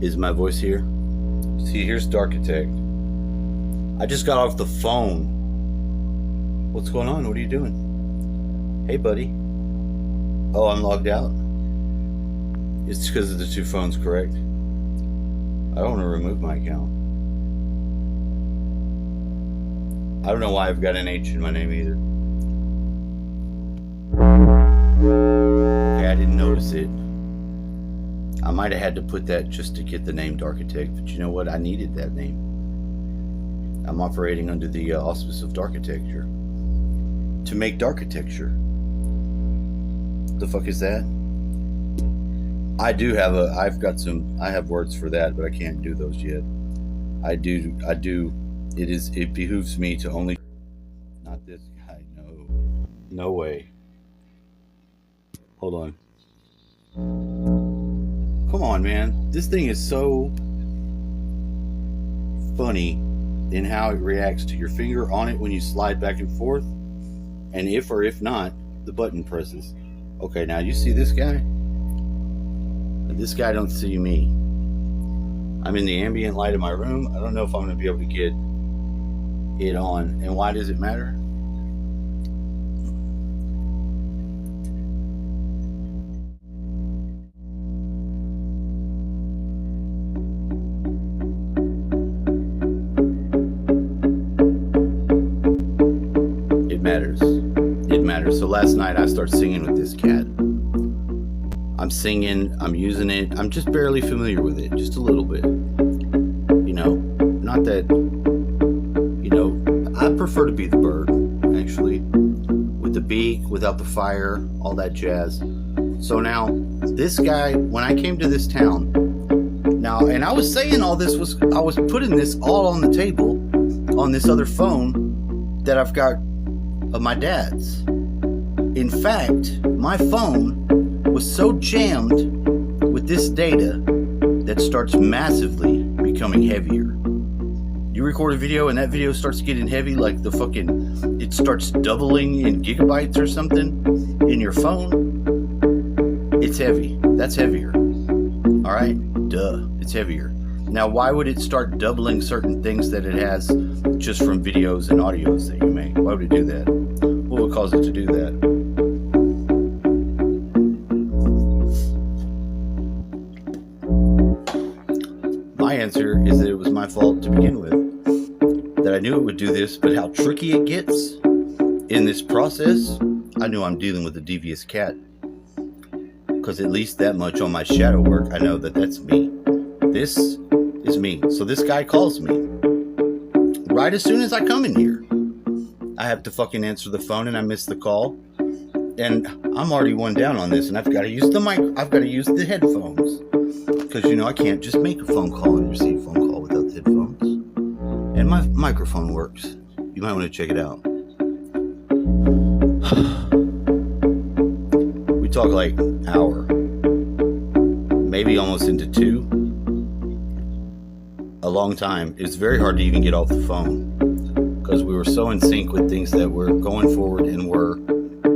Is my voice here? See, here's Darkitect. I just got off the phone. What's going on? What are you doing? Hey, buddy. Oh, I'm logged out. It's because of the two phones, correct? I don't want to remove my account. I don't know why I've got an H in my name either. Okay, I didn't notice it. I might have had to put that just to get the name Darkitect, but you know what? I needed that name. I'm operating under the auspice of Darkitecture. To make Darkitecture. The fuck is that? I have words for that, but I can't do those yet. It behooves me to only, not this guy, no way. Hold on. Come on, man. This thing is so funny in how it reacts to your finger on it when you slide back and forth. And if or if not, the button presses. Okay, now you see this guy? This guy don't see me. I'm in the ambient light of my room. I don't know if I'm going to be able to get it on. And why does it matter? It matters. So last night I started singing with this cat. I'm singing, I'm using it, I'm just barely familiar with it, just a little bit. Not that, I prefer to be the bird, actually. With the beak, without the fire, all that jazz. So now, this guy, when I came to this town, and I was saying all this I was putting this all on the table, on this other phone that I've got of my dad's. In fact, my phone was so jammed with this data that starts massively becoming heavier. You record a video and that video starts getting heavy, like it starts doubling in gigabytes or something in your phone. It's heavy. That's heavier. All right? Duh. It's heavier. Now, why would it start doubling certain things that it has just from videos and audios that you make? Why would it do that? What would cause it to do that? My answer is that it was my fault to begin with. That I knew it would do this, but how tricky it gets in this process, I knew I'm dealing with a devious cat. Because at least that much on my shadow work, I know that that's me. This is me. So this guy calls me right as soon as I come in here. I have to fucking answer the phone and I miss the call. And I'm already one down on this, and I've got to use the mic. I've got to use the headphones. Because, I can't just make a phone call and receive a phone call without the headphones. And my microphone works. You might want to check it out. We talk like an hour. Maybe almost into 2. A long time. It's very hard to even get off the phone. Because we were so in sync with things that were going forward and were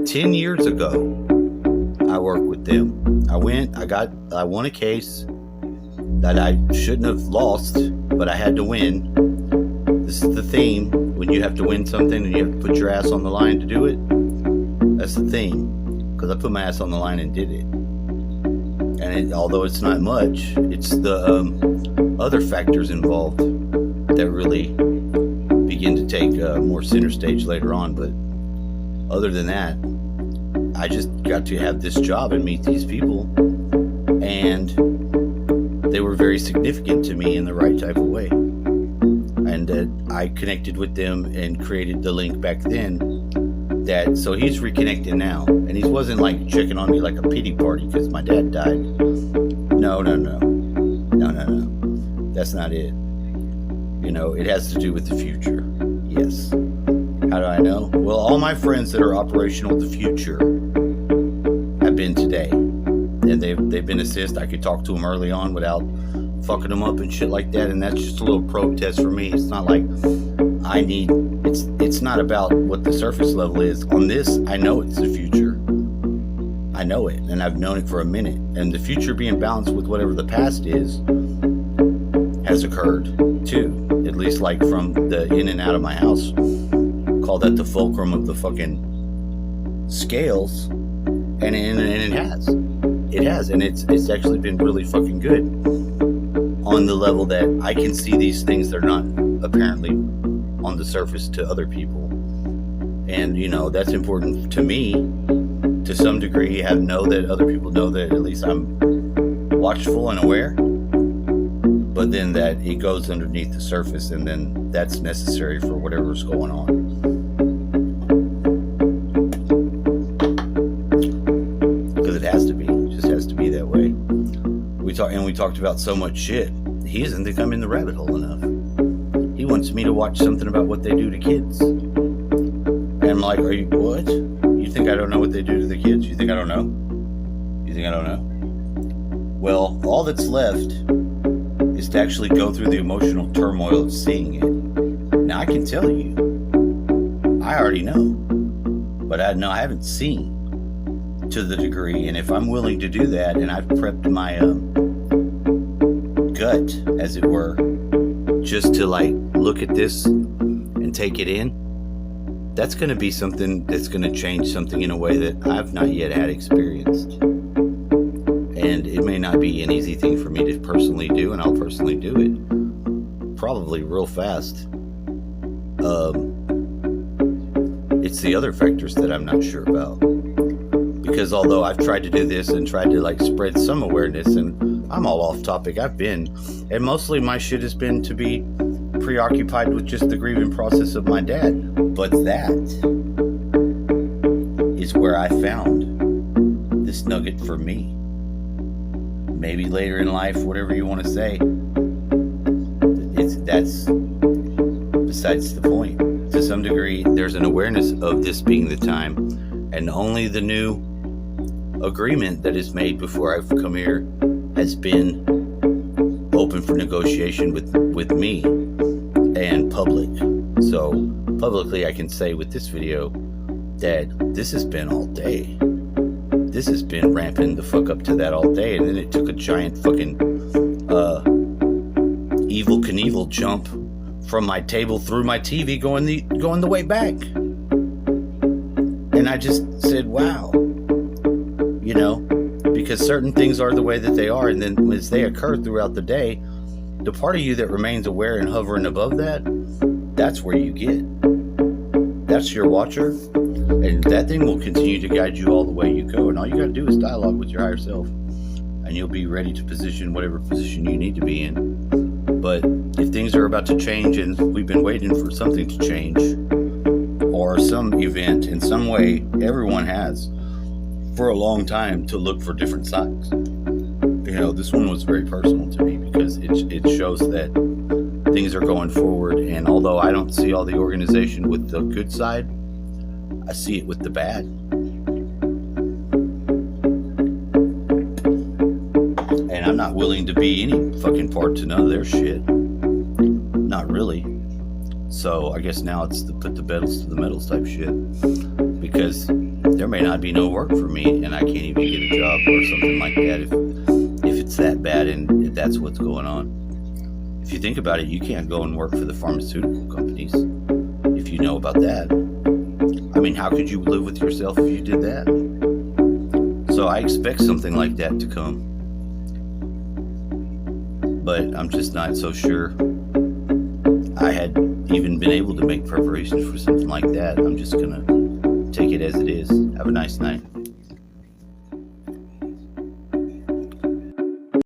10 years ago. I worked with them. I won a case that I shouldn't have lost, but I had to win. This is the theme. When you have to win something and you have to put your ass on the line to do it, that's the theme. Because I put my ass on the line and did it. And although it's not much, it's the other factors involved that really begin to take more center stage later on. But other than that, I just got to have this job and meet these people, and they were very significant to me in the right type of way. And I connected with them and created the link back then. So he's reconnecting now, and he wasn't like checking on me like a pity party because my dad died. No. That's not it. It has to do with the future. Yes. How do I know? Well, all my friends that are operational with the future have been today. And they've been assist. I could talk to them early on without fucking them up and shit like that. And that's just a little probe test for me. It's not like it's not about what the surface level is. On this, I know it's the future. I know it, and I've known it for a minute. And the future being balanced with whatever the past is, has occurred too, at least like from the in and out of my house. Call that the fulcrum of the fucking scales, and it has, and it's actually been really fucking good on the level that I can see these things that are not apparently on the surface to other people. And that's important to me to some degree. Know that other people know that at least I'm watchful and aware, but then that it goes underneath the surface, and then that's necessary for whatever's going on. Because it has to be. It just has to be that way. We talked about so much shit. He doesn't think I'm in the rabbit hole enough. He wants me to watch something about what they do to kids. And I'm like, are you what? You think I don't know what they do to the kids? You think I don't know? You think I don't know? Well, all that's left is to actually go through the emotional turmoil of seeing it. Now, I can tell you, I already know, but I haven't seen to the degree. And if I'm willing to do that, and I've prepped my gut, as it were, just to like look at this and take it in, that's going to be something that's going to change something in a way that I've not yet had experienced. And it may not be an easy thing for me to personally do, and I'll personally do it probably real fast. It's the other factors that I'm not sure about. Because although I've tried to do this and tried to like spread some awareness, and I'm all off topic, and mostly my shit has been to be preoccupied with just the grieving process of my dad. But that is where I found this nugget for me. Maybe later in life, whatever you want to say, that's besides the point. To some degree, there's an awareness of this being the time, and only the new agreement that is made before I've come here has been open for negotiation with me and public. So publicly I can say with this video that this has been all day. This has been ramping the fuck up to that all day, and then it took a giant fucking Evel Knievel jump from my table through my TV going the way back. And I just said, wow. Because certain things are the way that they are, and then as they occur throughout the day, the part of you that remains aware and hovering above that's where you get. That's your watcher, and that thing will continue to guide you all the way you go. And all you got to do is dialogue with your higher self, and you'll be ready to position whatever position you need to be in. But if things are about to change, and we've been waiting for something to change, or some event in some way, everyone has for a long time to look for different signs. This one was very personal to me because it shows that things are going forward, and although I don't see all the organization with the good side, I see it with the bad. And I'm not willing to be any fucking part to none of their shit. Not really. So I guess now it's the put the pedals to the metals type shit, because there may not be no work for me, and I can't even get a job or something like that if it's that bad and if that's what's going on. If you think about it, you can't go and work for the pharmaceutical companies if you know about that. I mean, how could you live with yourself if you did that? So I expect something like that to come, but I'm just not so sure I had even been able to make preparations for something like that. I'm just gonna take it as it is. Have a nice night.